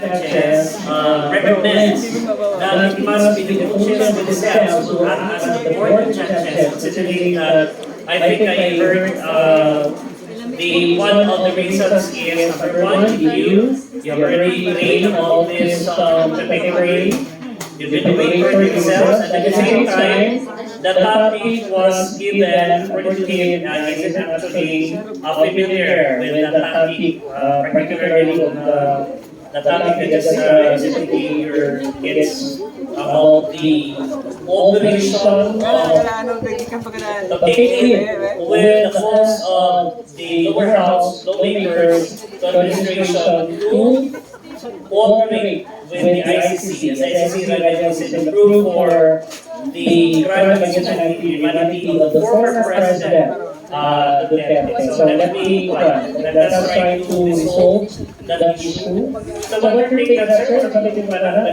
judges recommends that it must be the coaches themselves who act as the board of judges, considering that I think I heard the one of the reasons is number one, you have already laid all this category, you've been waiting for yourselves, and at the same time, the topic was given for the team isn't actually familiar with the topic, particularly of the topic that just recently your kids about the operation of the bakery with the force of the lower house lawmakers to administration to cooperate with the ICC. As ICC revenues is improved for the crime against humanity of the former president, Duterte. So let us try to resolve that issue. So what do you think, sir? Sabihin mo na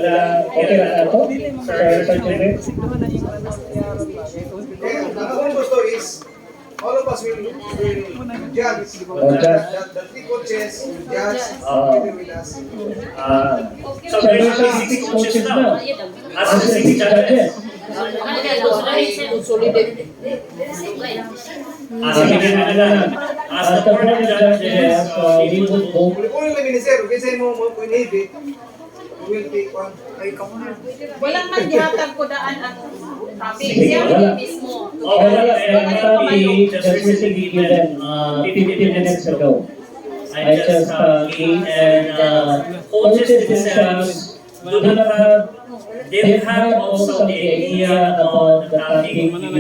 okay na ito? Sir Jimmy? Ang gusto is, all of us will judge. The three coaches will judge with us. So there's only 6 coaches now. As the 6 judges. As the board of judges, we would vote. Kung yung minister, kasi mo inhibit, we will take one. Walang magdihatag ko daan ang topic. Sige, Siya wala. mismo. We just recently given 15 minutes ago. I just came and coaches themselves do not have, they have also the idea about the topic given.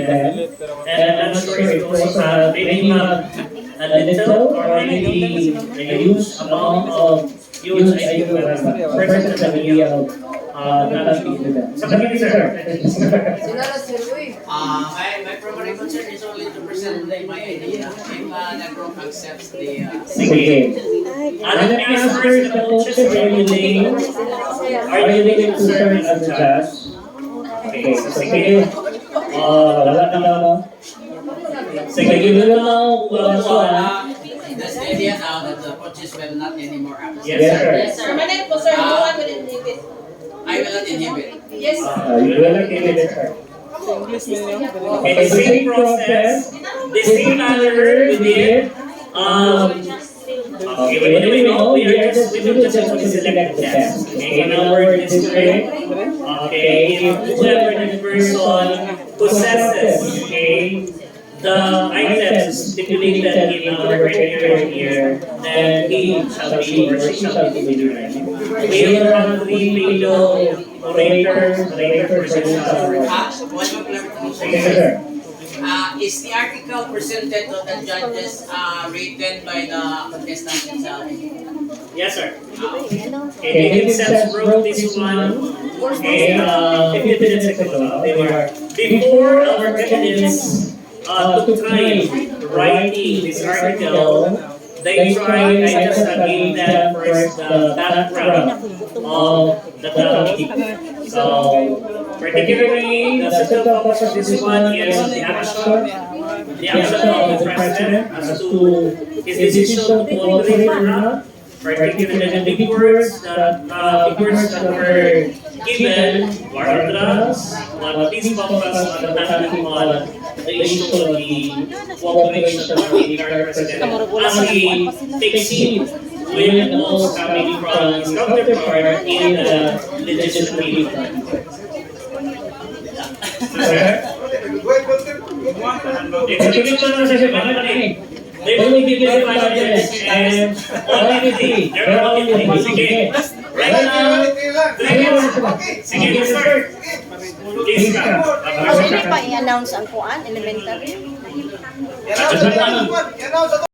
And I'm not sure if those they may have a little or maybe a huge amount of huge presence of the idea of the topic given. Sabi niyo, sir. My primary concern is only to present my idea. If NAGROC accepts the... Sige. Let me ask first the coaches, are you willing to serve as a judge? Okay, so sige. Wala na mo. Sige, give na mo. That's the idea now that the coaches will not anymore accept. Yes, sir. Permanent po, sir. No one will inhibit. I will not inhibit. Yes. You will not give it, sir. Okay, the same process, the same manner we did. Okay, what do we know? We are just select the test. Okay, in our district, okay, if whoever the person possesses, okay, the items stipulated in our criteria here, then he shall be or she shall be delivered. We will have 3 video orators presenting our One more clarification. yes, sir. Is the article presented to the judges written by the contestant himself? Yes, sir. Okay, they themselves wrote this one. Okay, 15 minutes ago. They were before our candidates took time writing this article. They tried. I just gave them first the background of the topic. So, particularly, the central focus of this one is the action of the president as to his decision to cooperate or not. Particularly, the big words that were given were drugs, but this focus on the topic on the issue of the cooperation of the current president as he takes seat with those coming from his counterpart in the legislative. They will give you 5 minutes and only 3. There are only 3. Sige. Right now, 3 minutes. Sige, sir. Please ka. Pwede pa i-announce ang kuan, elementary? Yan